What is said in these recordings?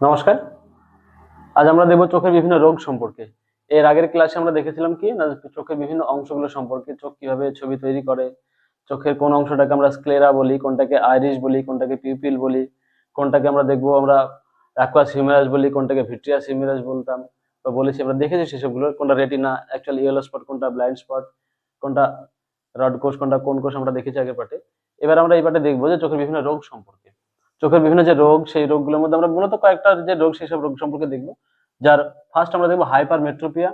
নমস্কার। আজ আমরা দেখব চোখের বিভিন্ন রোগ সম্পর্কে। এর আগের ক্লাসে আমরা দেখেছিলাম কি না, চোখের বিভিন্ন অংশগুলো সম্পর্কে, চোখ কিভাবে ছবি তৈরি করে, চোখের কোন অংশটাকে আমরা স্ক্লেরা বলি, কোনটাকে আইরিস বলি, কোনটাকে পিউপিল বলি, কোনটাকে আমরা দেখবো আমরা অ্যাকুয়াস হিউমেরাস বলি, কোনটাকে ভিট্রিয়াস হিউমেরাস বলতাম বা বলেছি, আমরা দেখেছি সেসবগুলো, কোনটা রেটিনা, অ্যাকচুয়ালি ইয়েলো স্পট, কোনটা ব্লাইন্ড স্পট, কোনটা রড কোষ, কোনটা কোন কোষ, আমরা দেখেছি আগের পার্টে। এবার আমরা এই পার্টে দেখবো যে চোখের বিভিন্ন রোগ সম্পর্কে। চোখের বিভিন্ন যে রোগ, সেই রোগগুলোর মধ্যে আমরা মূলত কয়েকটা যে রোগ, সেই সব রোগ সম্পর্কে দেখবো। যার ফার্স্ট আমরা দেখবো হাইপারমেট্রোপিয়া,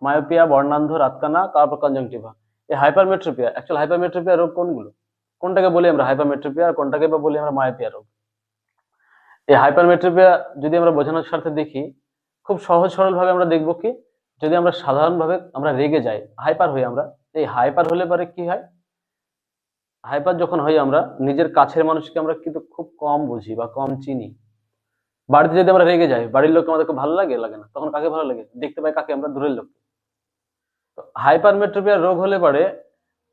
মায়োপিয়া, বর্ণান্ধ, রাতকানা, কার্পো কনজাংটিভা। এই হাইপারমেট্রোপিয়া, অ্যাকচুয়াল হাইপারমেট্রোপিয়া রোগ কোনগুলো, কোনটাকে বলি আমরা হাইপারমেট্রোপিয়া আর কোনটাকে বা বলি আমরা মায়োপিয়া রোগ। এই হাইপারমেট্রোপিয়া যদি আমরা বোঝানোর স্বার্থে দেখি, খুব সহজ সরল ভাবে আমরা দেখবো কি, যদি আমরা সাধারণভাবে আমরা রেগে যাই, হাইপার হই আমরা, এই হাইপার হলে পরে কি হয়, হাইপার যখন হই আমরা, নিজের কাছের মানুষকে আমরা কিন্তু খুব কম বুঝি বা কম চিনি। বাড়িতে যদি আমরা রেগে যাই, বাড়ির লোক আমাদের খুব ভালো লাগে, লাগে না, তখন কাকে ভালো লাগে, দেখতে পাই কাকে, আমরা দূরের লোক। হাইপারমেট্রোপিয়া রোগ হলে পরে,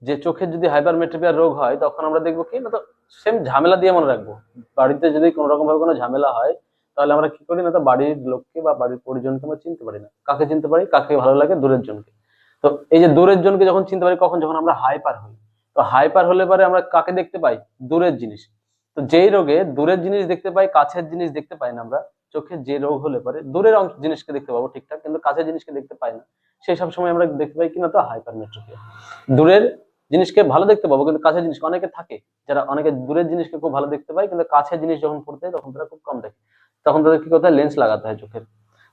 যে চোখের যদি হাইপারমেট্রোপিয়া রোগ হয়, তখন আমরা দেখবো কি না, তো সেম ঝামেলা দিয়ে মনে রাখবো। বাড়িতে যদি কোনো রকম ভাবে কোনো ঝামেলা হয়, তাহলে আমরা কি করি না, তো বাড়ির লোককে বা বাড়ির পরিজনকে আমরা চিনতে পারি না। কাকে চিনতে পারি, কাকে ভালো লাগে, দূরের জনকে। তো এই যে দূরের জনকে যখন চিনতে পারি, কখন, যখন আমরা হাইপার হই। তো হাইপার হলে পরে আমরা কাকে দেখতে পাই, দূরের জিনিস। তো যেই রোগে দূরের জিনিস দেখতে পাই, কাছের জিনিস দেখতে পাই না আমরা, চোখের যে রোগ হলে পরে দূরের জিনিসকে দেখতে পাবো ঠিকঠাক, কিন্তু কাছের জিনিসকে দেখতে পাই না, সেই সব সময় আমরা দেখতে পাই কিনা, তো হাইপারমেট্রোপিয়া। দূরের জিনিসকে ভালো দেখতে পাবো, কিন্তু কাছের জিনিস, অনেকে থাকে যারা অনেকে দূরের জিনিসকে খুব ভালো দেখতে পায়, কিন্তু কাছের জিনিস যখন পড়তে হয় তখন তারা খুব কম দেখে, তখন তাদের কি করতে হয়, লেন্স লাগাতে হয় চোখের।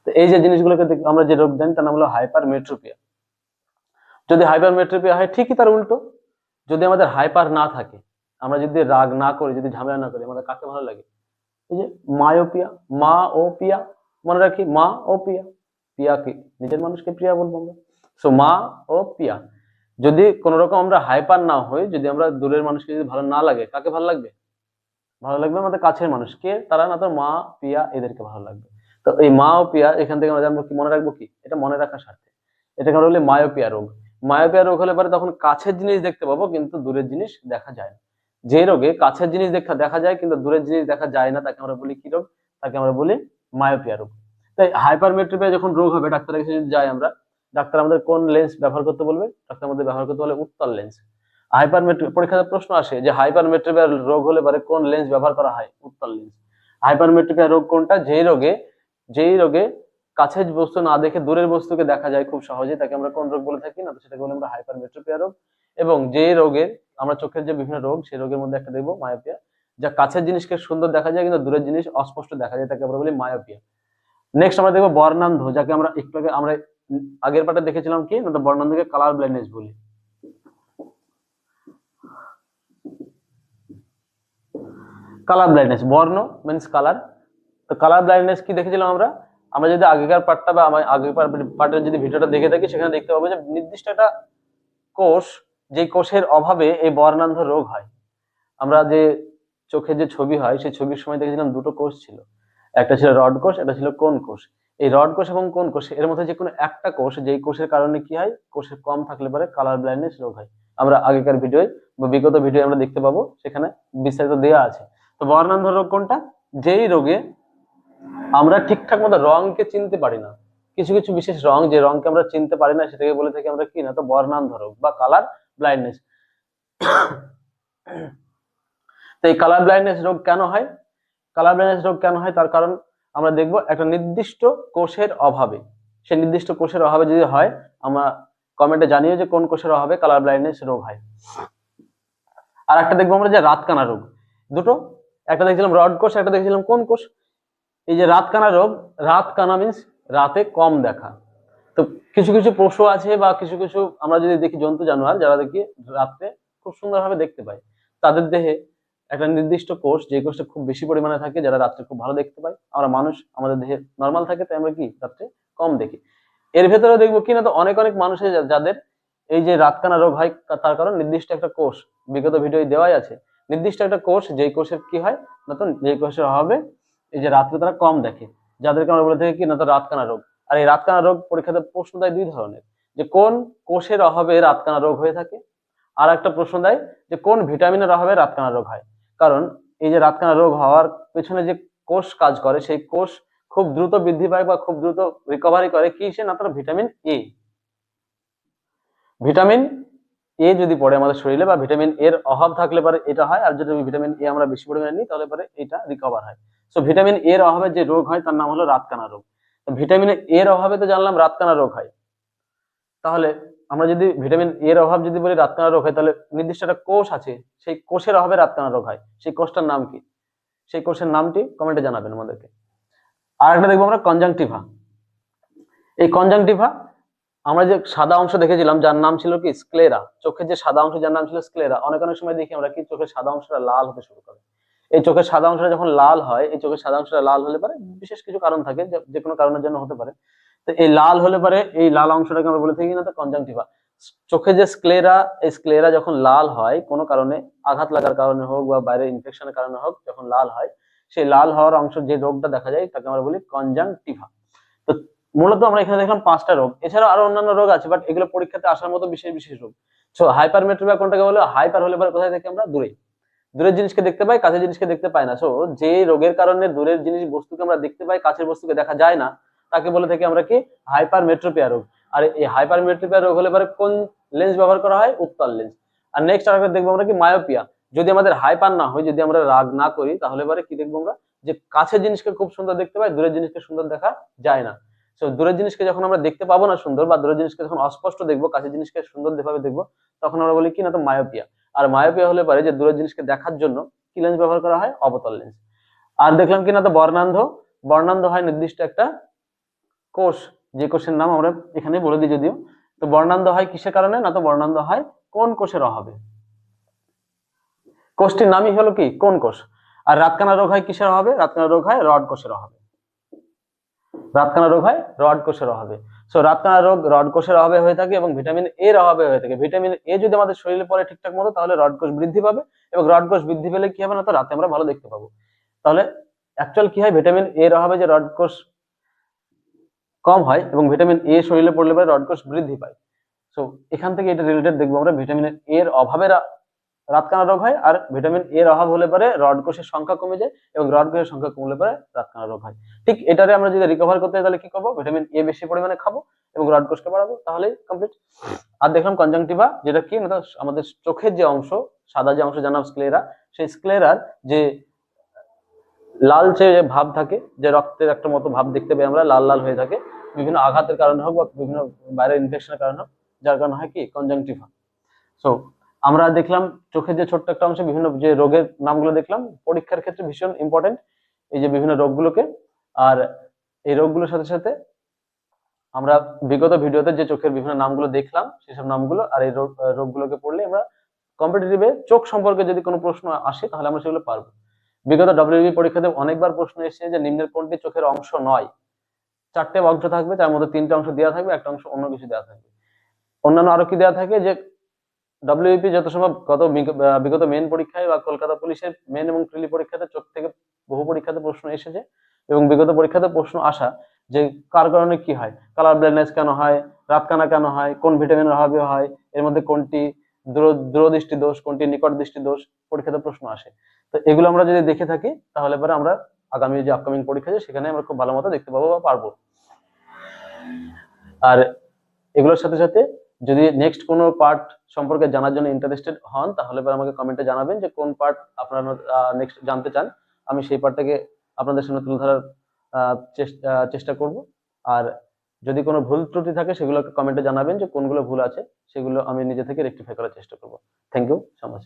তো এই যে জিনিসগুলোকে আমরা যে রোগ জানি তার নাম হলো হাইপারমেট্রোপিয়া। যদি হাইপারমেট্রোপিয়া হয়, ঠিকই তার উল্টো, যদি আমাদের হাইপার না থাকে, আমরা যদি রাগ না করি, যদি ঝামেলা না করি, আমাদের কাকে ভালো লাগে, এই যে মায়োপিয়া, মা ও পিয়া, মনে রাখি, মা ও পিয়া, পিয়া কি, নিজের মানুষকে প্রিয়া বলবো আমরা। সো মা ও পিয়া। যদি কোন রকম আমরা হাইপার না হই, যদি আমরা দূরের মানুষকে যদি ভালো না লাগে, কাকে ভালো লাগবে, ভালো লাগবে আমাদের কাছের মানুষকে, তারা না, তো মা পিয়া এদেরকে ভালো লাগবে। তো এই মা ও পিয়া, এখান থেকে আমরা জানবো কি, মনে রাখবো কি, এটা মনে রাখার স্বার্থে, এটাকে আমরা বলি মায়োপিয়া রোগ। মায়োপিয়া রোগ হলে পরে তখন কাছের জিনিস দেখতে পাবো, কিন্তু দূরের জিনিস দেখা যায় না। যে রোগে কাছের জিনিস দেখা দেখা যায় কিন্তু দূরের জিনিস দেখা যায় না, তাকে আমরা বলি কি রোগ, তাকে আমরা বলি মায়োপিয়া রোগ। তাই হাইপারমেট্রোপিয়া যখন রোগ হবে, ডাক্তারের কাছে যদি যাই আমরা, ডাক্তার আমাদের কোন লেন্স ব্যবহার করতে বলবে, ডাক্তার আমাদের ব্যবহার করতে বলে উত্তল লেন্স। হাইপারমেট্রিক পরীক্ষাতে প্রশ্ন আসে যে হাইপারমেট্রিপিয়া রোগ হলে পরে কোন লেন্স ব্যবহার করা হয়, উত্তল লেন্স। হাইপারমেট্রিপিয়া রোগ কোনটা, যেই রোগে কাছের বস্তু না দেখে দূরের বস্তুকে দেখা যায় খুব সহজে, তাকে আমরা কোন রোগ বলে থাকি না, তো সেটাকে বলি আমরা হাইপারমেট্রিপিয়া রোগ। এবং যে রোগের, আমরা চোখের যে বিভিন্ন রোগ, সেই রোগের মধ্যে একটা দেখবো মায়োপিয়া, যা কাছের জিনিসকে সুন্দর দেখা যায় কিন্তু দূরের জিনিস অস্পষ্ট দেখা যায়, তাকে আমরা বলি মায়োপিয়া। নেক্সট আমরা দেখবো বর্ণান্ধ, যাকে আমরা একটু আগে আমরা আগের পাঠে দেখেছিলাম কি না, তো বর্ণান্ধকে কালার ব্লাইন্ডনেস বলি। কালার ব্লাইন্ডনেস, বর্ণ মিন্স কালার। তো কালার ব্লাইন্ডনেস কি দেখেছিলাম আমরা, আমরা যদি আগেকার পার্টটা বা আগেকার পার্টের যদি ভিডিওটা দেখে থাকি, সেখানে দেখতে পাবো যে নির্দিষ্ট একটা কোষ, যে কোষের অভাবে এই বর্ণান্ধ রোগ হয়। আমরা যে চোখে যে ছবি হয়, সেই ছবির সময় দেখেছিলাম দুটো কোষ ছিল, একটা ছিল রড কোষ, একটা ছিল কোন কোষ। এই রড কোষ এবং কোন কোষ এর মধ্যে যে কোনো একটা কোষ, যেই কোষের কারণে কি হয়, কোষের কম থাকলে পরে কালার ব্লাইন্ডনেস রোগ হয়। আমরা আগেকার ভিডিও বা বিগত ভিডিও আমরা দেখতে পাবো, সেখানে বিস্তারিত দেওয়া আছে। তো বর্ণান্ধ রোগ কোনটা, যেই রোগে আমরা ঠিকঠাক মতো রংকে চিনতে পারি না, কিছু কিছু বিশেষ রং, যে রংকে আমরা চিনতে পারি না, সেটাকে বলে থাকি আমরা কি না, তো বর্ণান্ধ রোগ বা কালার ব্লাইন্ডনেস। তো এই কালার ব্লাইন্ডনেস রোগ কেন হয়, কালার ব্লাইন্ডনেস রোগ কেন হয়, তার কারণ আমরা দেখব একটা নির্দিষ্ট কোষের অভাবে, সেই নির্দিষ্ট কোষের অভাবে যদি হয়, আমরা কমেন্টে জানিও যে কোন কোষের অভাবে কালার ব্লাইন্ডনেস রোগ হয়। আর একটা দেখবো আমরা যে রাতকানা রোগ, দুটো, একটা দেখছিলাম রড কোষ, একটা দেখছিলাম কোন কোষ। এই যে রাতকানা রোগ, রাতকানা মিন্স রাতে কম দেখা। তো কিছু কিছু পশু আছে বা কিছু কিছু আমরা যদি দেখি জন্তু জানোয়ার, যারা দেখি রাত্রে খুব সুন্দরভাবে দেখতে পায়, তাদের দেহে একটা নির্দিষ্ট কোষ, যে কোষটা খুব বেশি পরিমাণে থাকে, যারা রাত্রে খুব ভালো দেখতে পায়। আমরা মানুষ, আমাদের দেহে নর্মাল থাকে, তাই আমরা কি রাত্রে কম দেখি। এর ভেতরে দেখবো কি না, তো অনেক অনেক মানুষের যাদের এই যে রাতকানা রোগ হয়, তার কারণ নির্দিষ্ট একটা কোষ, বিগত ভিডিও দেওয়াই আছে, নির্দিষ্ট একটা কোষ, যেই কোষের কি হয় না, তো যেই কোষের অভাবে এই যে রাত্রে তারা কম দেখে, যাদেরকে আমরা বলে থাকি কি না, তো রাতকানা রোগ। আর এই রাতকানা রোগ পরীক্ষাতে প্রশ্ন দেয় দুই ধরনের, যে কোন কোষের অভাবে রাতকানা রোগ হয়ে থাকে, আর একটা প্রশ্ন দেয় যে কোন ভিটামিনের অভাবে রাতকানা রোগ হয়। কারণ এই যে রাতকানা রোগ হওয়ার পেছনে যে কোষ কাজ করে, সেই কোষ খুব দ্রুত বৃদ্ধি পায় বা খুব দ্রুত রিকভারি করে কি সে না তার ভিটামিন এ। ভিটামিন এ যদি পড়ে আমাদের শরীরে বা ভিটামিন এর অভাব থাকলে পরে এটা হয়, আর যদি ভিটামিন এ আমরা বেশি পরিমাণে নিই তাহলে পরে এটা রিকভার হয়। সো ভিটামিন এর অভাবে যে রোগ হয় তার নাম হলো রাতকানা রোগ। তো ভিটামিন এর অভাবে তো জানলাম রাতকানা রোগ হয়, তাহলে আমরা যদি ভিটামিন এর অভাব যদি বলি রাতকানা রোগ হয়, তাহলে নির্দিষ্ট একটা কোষ আছে, সেই কোষের অভাবে রাতকানা রোগ হয়, সেই কোষটার নাম কি? সেই কোষের নামটি কমেন্টে জানাবেন আমাদেরকে। আর একটা দেখবো আমরা কনজাংটিভা। এই কনজাংটিভা আমরা যে সাদা অংশ দেখেছিলাম যার নাম ছিল কি স্ক্লেরা, চোখের যে সাদা অংশ যার নাম ছিল স্ক্লেরা, অনেক অনেক সময় দেখি আমরা কি চোখের সাদা অংশটা লাল হতে শুরু করে। এই চোখের সাদা অংশটা যখন লাল হয়, এই চোখের সাদা অংশটা লাল হলে পারে বিশেষ কিছু কারণ থাকে, যে কোনো কারণের জন্য হতে পারে। তো এই লাল হলে পারে এই লাল অংশটাকে আমরা বলে থাকি না তো কনজাংটিভা। চোখে যে স্ক্লেরা, এই স্ক্লেরা যখন লাল হয় কোনো কারণে, আঘাত লাগার কারণে হোক বা বাইরে ইনফেকশনের কারণে হোক, যখন লাল হয় সেই লাল হওয়ার অংশ যে রোগটা দেখা যায় তাকে আমরা বলি কনজাংটিভা। তো মূলত আমরা এখানে দেখলাম 5টা রোগ, এছাড়াও আরো অন্যান্য রোগ আছে বাট এগুলো পরীক্ষাতে আসার মতো বিশেষ বিশেষ রোগ। সো হাইপারমেট্রিয়া কোনটাকে বলে? হাইপার হলে পরে কোথায় থেকে আমরা দূরে, দূরের জিনিসকে দেখতে পাই, কাছের জিনিসকে দেখতে পাই না। সো যে রোগের কারণে দূরের জিনিস বস্তুকে আমরা দেখতে পাই, কাছের বস্তুকে দেখা যায় না, তাকে বলে থাকি আমরা কি হাইপারমেট্রোপিয়া রোগ। আর এই হাইপারমেট্রোপিয়া রোগ হলে পরে কোন লেন্স ব্যবহার করা হয়? উত্তল লেন্স। আর নেক্সট আরেকটা দেখবো আমরা কি মায়োপিয়া। যদি আমাদের হাইপার না হয়, যদি আমরা রাগ না করি, তাহলে পরে কি দেখবো আমরা? যে কাছের জিনিসকে খুব সুন্দর দেখতে পাই, দূরের জিনিসকে সুন্দর দেখা যায় না। তো দূরের জিনিসকে যখন আমরা দেখতে পাবো না সুন্দর, বা দূরের জিনিসকে যখন অস্পষ্ট দেখবো, কাছের জিনিসকে সুন্দর ভাবে দেখবো, তখন আমরা বলি কি না তো মায়োপিয়া। আর মায়োপিয়া হলে পারে যে দূরের জিনিসকে দেখার জন্য কি লেন্স ব্যবহার করা হয়? অবতল লেন্স। আর দেখলাম কি না তো বর্ণান্ধ। বর্ণান্ধ হয় নির্দিষ্ট একটা কোষ, যে কোষের নাম আমরা এখানে বলে দিই যদিও। তো বর্ণান্ধ হয় কিসের কারণে? না তো বর্ণান্ধ হয় কোন কোষের অভাবে? কোষটির নামই হলো কি কোন কোষ। আর রাতকানা রোগ হয় কিসের অভাবে? রাতকানা রোগ হয় রড কোষের অভাবে। রাতকানা রোগ হয় রড কোষের অভাবে। সো রাতকানা রোগ রড কোষের অভাবে হয়ে থাকে এবং ভিটামিন এর অভাবে হয়ে থাকে। ভিটামিন এ যদি আমাদের শরীরে পড়ে ঠিকঠাক মতো, তাহলে রড কোষ বৃদ্ধি পাবে, এবং রড কোষ বৃদ্ধি পেলে কি হবে না তো রাতে আমরা ভালো দেখতে পাবো। তাহলে অ্যাকচুয়াল কি হয়? ভিটামিন এর অভাবে যে রড কোষ কম হয় এবং ভিটামিন এ শরীরে পড়লে পরে রড কোষ বৃদ্ধি পায়। সো এখান থেকে এটা রিলেটেড দেখবো আমরা, ভিটামিন এর অভাবে রাতকানা রোগ হয়, আর ভিটামিন এর অভাব হলে পরে রড কোষের সংখ্যা কমে যায়, এবং রড কোষের সংখ্যা কমলে পরে রাতকানা রোগ হয়। ঠিক এটারে আমরা যদি রিকভার করতে হয় তাহলে কি করবো? ভিটামিন এ বেশি পরিমাণে খাবো এবং রড কোষকে বাড়াবো, তাহলেই কমপ্লিট। আর দেখলাম কনজাংটিভা, যেটা কি না তো আমাদের চোখের যে অংশ, সাদা যে অংশ যার নাম স্ক্লেরা, সেই স্ক্লেরার যে লালচে যে ভাব থাকে, যে রক্তের একটা মতো ভাব দেখতে পাই আমরা, লাল লাল হয়ে থাকে, বিভিন্ন আঘাতের কারণে হোক বা বিভিন্ন বাইরের ইনফেকশনের কারণে হোক, যার কারণে হয় কি কনজাংটিভা। সো আমরা দেখলাম চোখের যে ছোট্ট একটা অংশে বিভিন্ন যে রোগের নামগুলো দেখলাম, পরীক্ষার ক্ষেত্রে ভীষণ ইম্পর্টেন্ট এই যে বিভিন্ন রোগগুলোকে। আর এই রোগগুলোর সাথে সাথে আমরা বিগত ভিডিওতে যে চোখের বিভিন্ন নামগুলো দেখলাম সেসব নামগুলো আর এই রোগগুলোকে পড়লে আমরা কম্পিটিটিভে চোখ সম্পর্কে যদি কোনো প্রশ্ন আসে তাহলে আমরা সেগুলো পারবো। বিগত ডব্লিউবি পরীক্ষাতে অনেকবার প্রশ্ন এসেছে যে নিম্নের কোনটি চোখের অংশ নয়। 4টে অংশ থাকবে, তার মধ্যে 3টে অংশ দেওয়া থাকবে, একটা অংশ অন্য কিছু দেওয়া থাকবে। অন্যান্য আরো কি দেওয়া থাকে যে ডব্লিউপি যত সম্ভব বিগত মেন পরীক্ষায় বা কলকাতা পুলিশের মেন এবং প্রিলি পরীক্ষাতে চোখ থেকে বহু পরীক্ষাতে প্রশ্ন এসেছে, এবং বিগত পরীক্ষাতে প্রশ্ন আসা যে কার কারণে কি হয়, কালার ব্লাইন্ডনেস কেন হয়, রাতকানা কেন হয়, কোন ভিটামিনের অভাবে হয়, এর মধ্যে কোনটি দূরদৃষ্টি দোষ, কোনটি নিকট দৃষ্টি দোষ, পরীক্ষাতে প্রশ্ন আসে। তো এগুলো আমরা যদি দেখে থাকি তাহলে পরে আমরা আগামী যে আপকামিং পরীক্ষা আছে সেখানে আমরা খুব ভালো মতো দেখতে পাবো বা পারবো। আর এগুলোর সাথে সাথে যদি নেক্সট কোনো পার্ট সম্পর্কে জানার জন্য ইন্টারেস্টেড হন তাহলে আমাকে কমেন্টে জানাবেন যে কোন পার্ট আপনারা নেক্সট জানতে চান, আমি সেই পার্টটাকে আপনাদের সামনে তুলে ধরার চেষ্টা করব। আর যদি কোনো ভুল ত্রুটি থাকে সেগুলোকে কমেন্টে জানাবেন যে কোনগুলো ভুল আছে, সেগুলো আমি নিজে থেকে রেকটিফাই করার চেষ্টা করব। Thank you so much.